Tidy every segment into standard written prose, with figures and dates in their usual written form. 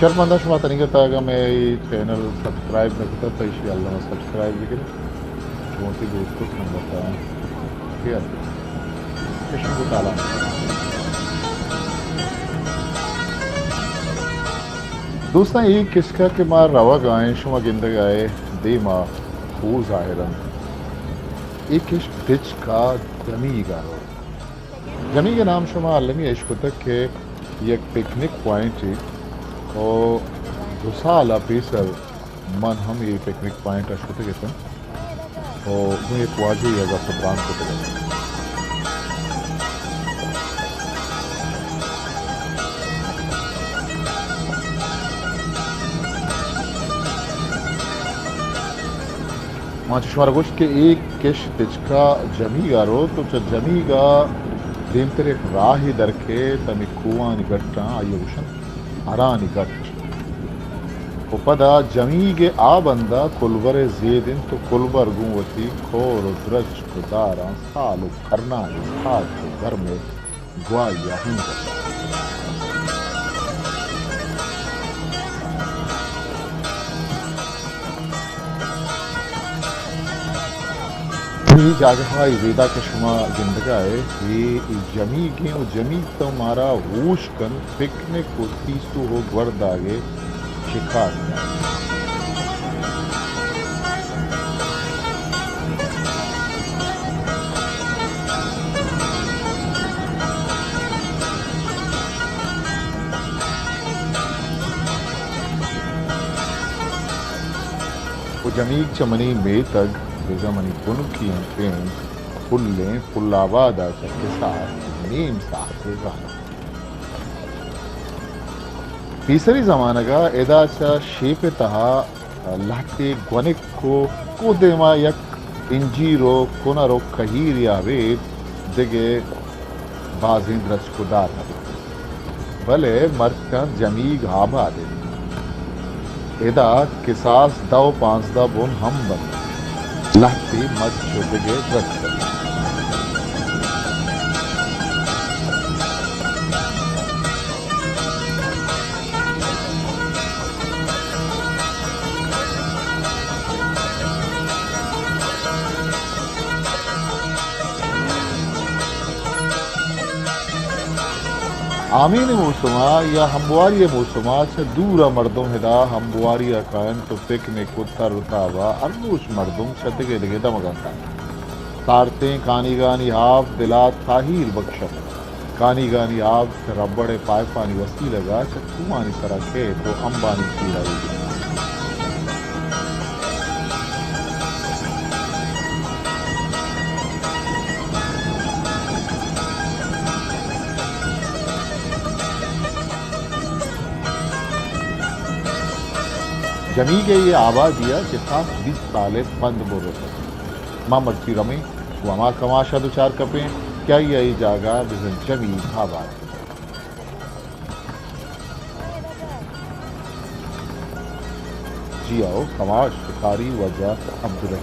शर्मंदा शुमा तनिक तागा मैं channel subscribe करता था इसी अल्लाह में सब्सक्राइब भी करें छोटी दोस्तों को बताएं क्या किशन को ताला दोस्ता ये किसका के मार रवा गाएं शुमा गिंद गाए दे माँ खूब जाहिरन एक किश डिच का जमी गारो जमी के नाम शुमा अल्लामी इश्क तक के ये एक पिकनिक पॉइंट है और दुसाला पेसर मन हम ये पिकनिक पॉइंट अशुते के सन और मुझे वाजी या ज़फरान को तक माँ चश्मारा कुछ के एक किश तिचका जमी गारो तो जमी गा देम तेरे राही दरके तमी कुआं निकटना आयुषन अरानी गट उपदा जमीगे आ बंदा कुलवर जेदिन तो कुलवर गुवती खोर द्रज कुदारा सालु करना साथ घर में ग्वाया हुंगा ये जागहा वेदा के शुमा जिंदगा है ये जमी के और जमी तो मारा होश कन पिकनिक को तीसु हो वर्दागे शिकार वो जमी चमनी में तक जमनी पुनकी पेन फुल्ले फुल्लाबादा के साथ नीम साथ तीसरी जमाना का एदाचा शेप तहा लाटे ग्वनिक को देमा यक इंजीरो कोनारो कहीर या वेद दिगे बाजिंद्रज को दार भले मरका जमी घाबा दे एदा किसास दाव पांच दा बोन हम बन लाती मत छोटे रख आमीन मौसमा या हमवारी मौसमा से दूर मर्दम हिदा हमवारी अकायन तो पिकनिक उत्तर रुतावा अर्नूश मर्दम छतगे लगे दमगंता तारते कानी गानी आप दिला ताहीर बख्शम कानी गानी आप रबड़े पाए पानी वसी लगा चुमानी सरा के तो अंबानी सीरा जमी के ये आवाज दिया कि खास 20 साले बंद बोल रहे मामद की रमी वमा कमाशा दो चार कपे क्या यही जागा बिजन जमी आवाज जी आओ कमाश शिकारी वजह अब्दुल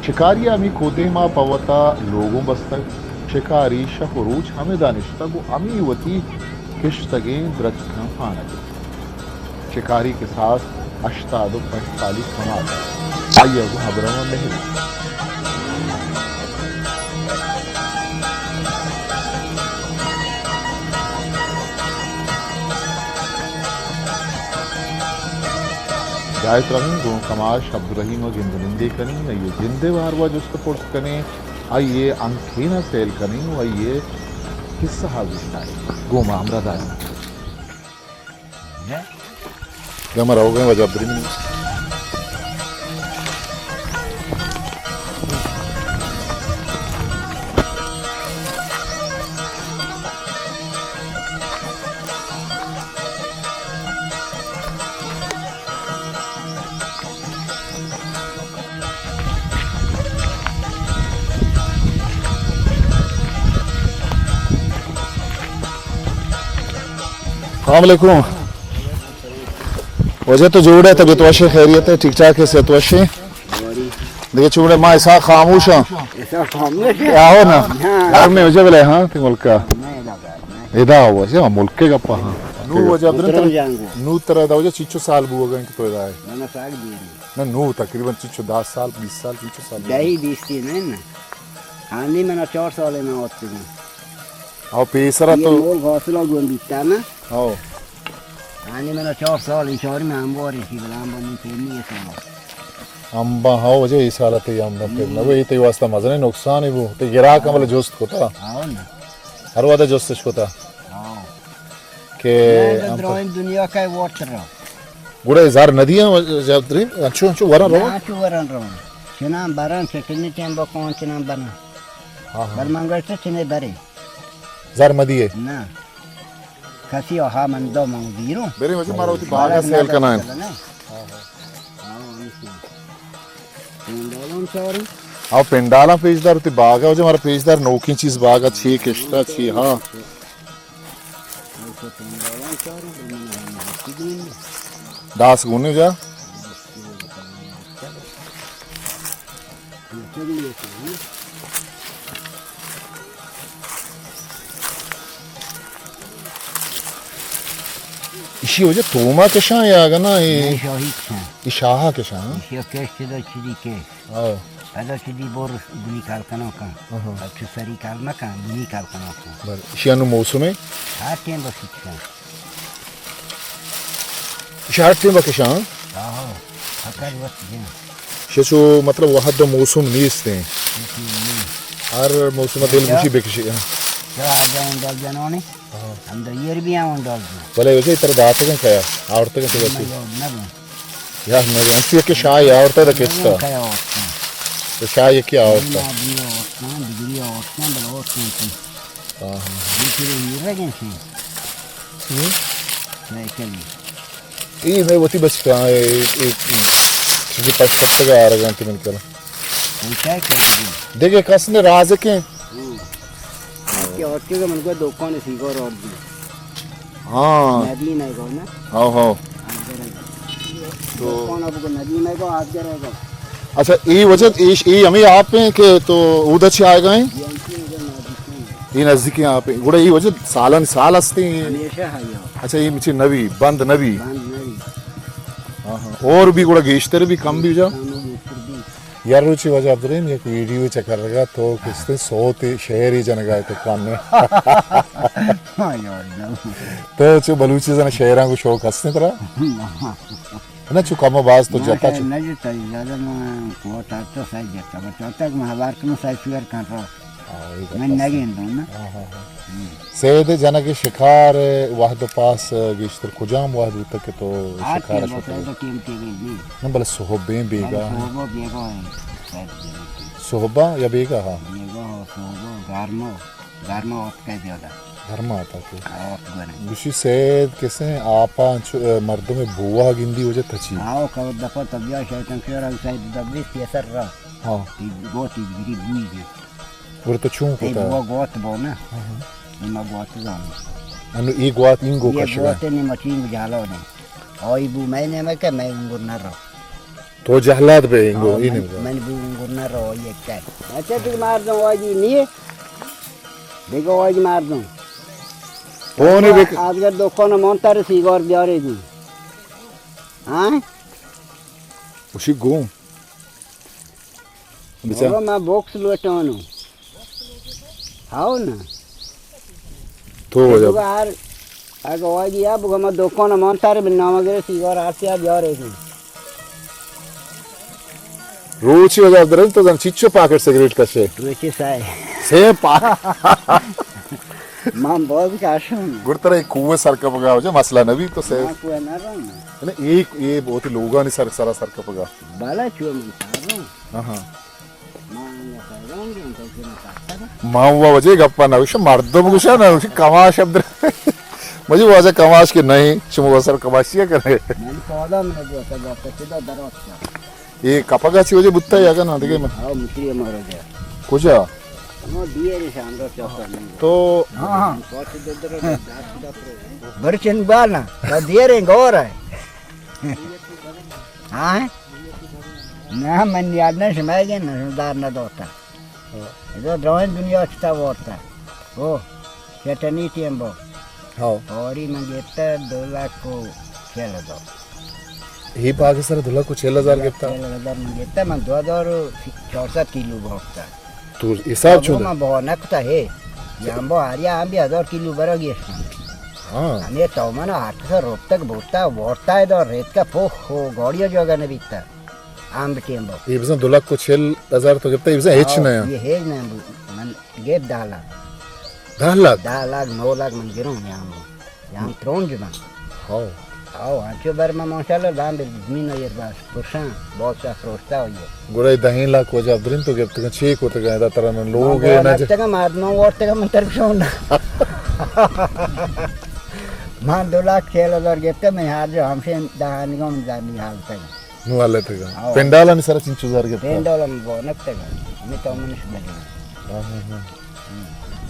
शिकारी अमी कोदेमा पवता लोगों बस्तक शिकारी शफरूज हमें दानिश्ता को अमी वती किश्तगे द्रज खाना शिकारी के साथ अश्तादो 45 समाज आइए वो हबरम नहीं गायत रंग गुण कमाश अब्दुलरहीम और जिंदनिंदे कनी ये जिंदे बार वह जो सपोर्ट कने आइए अंखेना सेल कनी आइए किस्सा हाजिर है गोमा हमरा दाई गमर हो गए वजह अब्दुलरहीम अस्सलामुअलैकुम वजह तो जोड़े तबीयत वशे खैरियत है ठीक ठाक है सेहत वशे देखिए चूड़े माँ ऐसा खामोश है क्या हो ना घर में वजह बोले हाँ ती मुल्क का इदा हो वजह मुल्क के गप्पा हाँ नू वजह अब्दुल नू तरह दा वजह चिचो साल बुआ गए तो इदा है ना नू तकरीबन चिचो 10 साल 20 साल चिचो साल दही 20 की नहीं ना हानि मैंने 4 साल में होती हूँ और पेसरा तो मोल घोसला गुन बिकता ना आओ हानि मैंने 4 साल इंशोर में हम बोरी थी बलाम बनी फेमी है साल अम्बा हाँ वजह इस हालत है अम्बा फिर ना वही तो वास्ता मजा नहीं नुकसान है वो तो गिरा का मतलब जोस्त को था आओ ना हर वादा जोस्त को था आओ के ड्राइंग दुनिया का वाटर गुड़े जार नदियां जातरी अच्छो अच्छो वरन रो अच्छो वरन रो चना बरन चटनी टेंबो कौन चना बना हां बर मंगल से चने बरे जार मदिए ना कसी हा मन दो मंग दीरो मेरे वजह मारो ती बागा सेल करना है आओ पेंडाला पेजदार ती बागा वजह मारा पेजदार नौकी चीज बागा छी किस्ता छी हां दास गुने जा इसी वजह तोमा के शाह यागा ना ये शहीद हैं इशाहा के शाह ये कैसे दो चीज़ के आओ पहले चीज़ बोर गुनी काल कनो का अच्छे सरी काल ना का गुनी काल कनो का बर इशियानु मौसम में हर टाइम बस इच्छा इशारत में के शाह आहो अकर वक्त है शेचो मतलब वहाँ दो मौसम नीस्ते हैं हर मौसम में दिल खुशी बेकशी क्या आ जाऊं डाल जानो ने अंदर ये भी आऊं डाल दो भले वैसे इतर दाते के क्या औरतें के वैसे ना यार मैं अंतिम के शाह या औरतें दा किस्ता क्या होता तो शाह ये क्या औरता डिग्री होता बड़ा होता हां ये फिर ये रगन से नहीं कभी ये मैं वती बस का एक चीज पश्चिम का आ रहा है तुम कर क्या कर देखिए कसने राज के कि और के मन को दुकान है सीखो और दी हां नदी नहीं को ना हां हां तो कौन आपको नदी में को आज रहेगा अच्छा ये वजह ये हमें आप हैं कि तो उधर से आए गए ये नजदीक यहाँ पे गुड़ा ये वजह सालन साल हस्ते हमेशा है ये अच्छा ये मुझे नवी बंद नवी बंद नहीं हाँ हाँ और भी गुड़ा गेस्टर भी कम भी जा हम लोग फिर भी यार रुचि वजह अब एक वीडियो चक्कर लगा तो किसने 100 शहर ही जन गए थे कान में हां यार तो जो बलूची जन शहरों को शौक हंसने तरह ना चुका मैं बाज तो जाता चुका नहीं तो ज्यादा मैं को तो सही जाता बट तक महाभारत में सही फिर कर रहा मैं नहीं ना सेद जन के शिकार वाहद पास गेस्टर कुजाम वाहद तक तो शिकार तो टीम के गई ना बल सोहबे बेगा वो बेगो है सोहबा या बेगा हाँ बेगो सोगो गारमो गारमो ऑफ कह दिया घर में आता के ऑफ गने गुशी सेद कैसे आपा मर्दों में बुआ गिंदी वजह थची आओ का दफा तबिया शैतान के और साइड दबे पेसर रहा हाँ गोती गिरी बुई दे वो तो चूं ते होता वो गोत बो ना इमा गोत जान अनु एक बात इंगो ये कशगा गोत ने मचीन जालो ने ओई बु मैंने मैं के मैं उंगुर ना रहो तो जहलात बे इंगो इन मैं बु उंगुर ना रहो ये क्या अच्छा ठीक मार दो ओजी नहीं देखो ओजी मार दो ओने बेक आज कर दो कोन मोंटर सिगोर बियारे दी हां उसी गो बोलो मैं बॉक्स लुटानो आओ ना तो वजह यार आगे ओजी अब हम दुकान मोंटर में नाम गरे सिगोर आसिया बियारे दी रोची वजह दरन तो जन चिच्चो पैकेट सिगरेट कसे रुचि साय से पा मां बहुत काशम गुड़तरा एक कुएं सर का पगा वजह मसला नबी तो से मां को ना रहा ना एक ये बहुत ही लोगा ने सर सारा सर का पगा बाला चुम सारो हां हां मां ने सारोंगे तो फिर का मावा वजह गप्पा ना विश मर्दों को ना विश कमा शब्द मुझे वजह कमाश के नहीं चुम सर कमाशिया करे मैंने पौधा में जो था सीधा दरवाज ये कपगा ची वजह बुत्ता यागा ना देखे मैं आओ मिस्त्री मारो जा कुछ वो दिए रे शाम को चौका तो हां हां बहुत दर दर Bercin bana, dia yang gore. Ah? Nah, mendiadnya semuanya sudah nadota. Itu drawing dunia kita warta. Oh, kita ni tiempo. हाँ Ori menjeta dolar ko chela do. ही पाकिस्तान दुल्हा को 6,000 गिफ्ट था Chela do menjeta man 2,064 kilo bhakta. तो हिसाब छू Ma bo nakta he. Jambo arya ambi 1000 kilo baragi. हाँ Ane to mana 800 rop tak bota warta है do रेत का पोख हो गाड़िया जगह ने बीता. Am tiempo. ये बिजन दुल्हा को 6,000 तो गिफ्ट है बिजन हेच ना ये है ना man gap dala. 10 lakh 10 lakh 9 lakh man giron yam tron jman. हाँ Au, anche per me maşallah ben de zmin yer bas. Kurşan, bolsa frosta o ye. गुड़े 10 लाख हो जाए तो गिफ्ट का 6 को तो गया तरह न लोग है ना Tega madno orta ka man tarpshon. Man 2 lakh 6,000 gette men harcı hamşen dahanigom zani halta. नु वाले थे पेंडाला ने सारा 3,000 gift $10 bo naktega. Mi to manish bagi.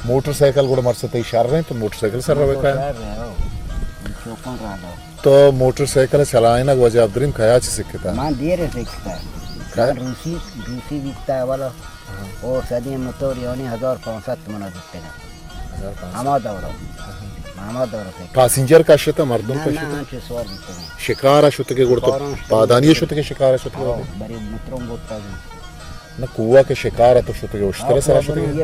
Motorcycle కూడా మర్సతే ఇషార్ రే तो मोटरसाइकिल सर रवे का Chokon rado. तो मोटरसाइकिल चलाना वजह अब्दुल खया च सिखता Man dire sekta. Rusi bitta wala. O sadi motor yani 1500 mana dittega. Ama davro. Ama davro sekta. Passenger का शता मर्दों का Na शता na anche swar dittega. Shikara शुत के गुड़ तो पादानी शुत के शिकारा शुत के Bari motron botta. ना कुआ के शिकारा तो शुत के उस तरह सारा शुत के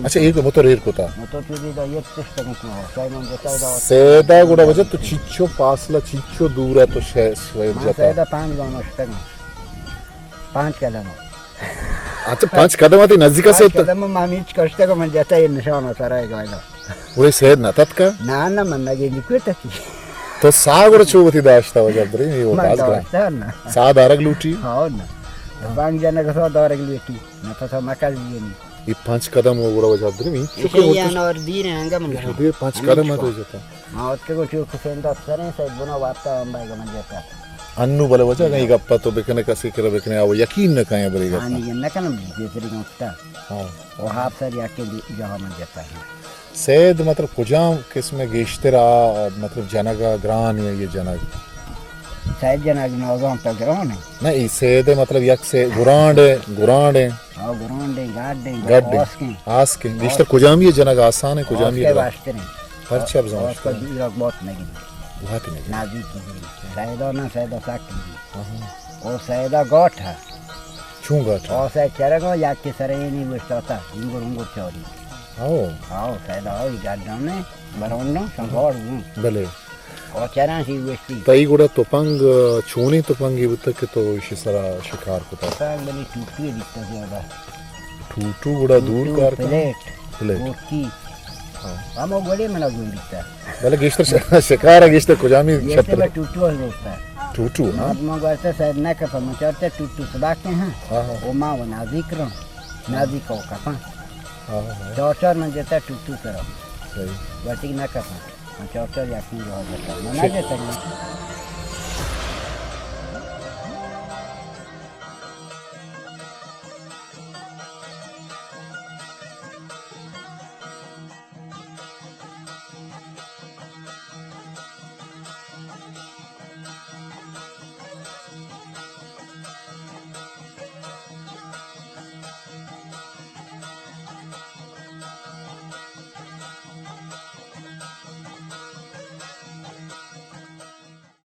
अच्छा एक मोटर रेर को था Motor tudi da yetişte mutlu. Sayman botta da. सेदा गुड़ा वजह तो चिच्चो पासला चिच्चो दूर है तो शेर जाता Sayda 5 gamashta. 5 kadam. अच्छा 5 कदम आती नजदीक से होता Kadam mami hiç kaçta man jata ye nishana saray gayda. पूरे सेद ना तत का Na na man nage likweta ki. तो सा गुड़ा चुवती दाश्ता वजह अब्दुल ये वो Man पास da का wasta na. सा दारग लूटी Ha na. Bang jana ka so da regleti. Na ta sa makal yeni. ये 5 कदम वो गुड़ा वजह अब्दुल ये Şey चुके yan or dire hanga man. ये 5 कदम है तो जाता Ma otke go chu ku senda sare sai buna wata ambai ga man jata. Annu बले वजह कहीं गप्पा तो बेकने का सिक्र बेकने आओ यकीन न कहीं बलेगा Ani yan na kana bitri gotta. हाँ O hap sar yakke jaha man jata hai. Syed मतलब कुजाम किसमें गेश्तरा मतलब जनगा ग्रान या ये जनग Sai jana gi nozon ta grone. नहीं सैद मतलब यक से गुरांडे Ha gronde gadde गड्डे oski. आस के गेश्तर कुजाम ये जनग आसान है कुजाम Oske ये bastene. पर चब जमा Osko dirak bot nagi. बहुत ही नहीं Nazik ki. Sayda sakki. O sayda gotha. चूंगा O say charago yakke sarayeni bustata. Ungur chori. आओ Au sayda o gadamne baronno sangor. भले O charan si westi. तई गुड़ा तोपंग चूनी तोपंग ये बुत के तो इसी सरा शिकार को था Sang bani tutu ditta zyada. ठूठू गुड़ा दूर कार का Plate. Plate Oki. Amo gole mena gumbita. भले गेश्तर शिकार है गेश्तर कुजामी Yete छत्र ba tutu hosta. ठूठू हाँ Madmo garte sayda na ka pamacharte tutu sabake ha. हाँ हाँ O ma wa nazikro. Naziko kapan. हाँ Chorchor man jata tutu karo. सही Batik na kapan. Chorchor yakin jo jata. Mana jata.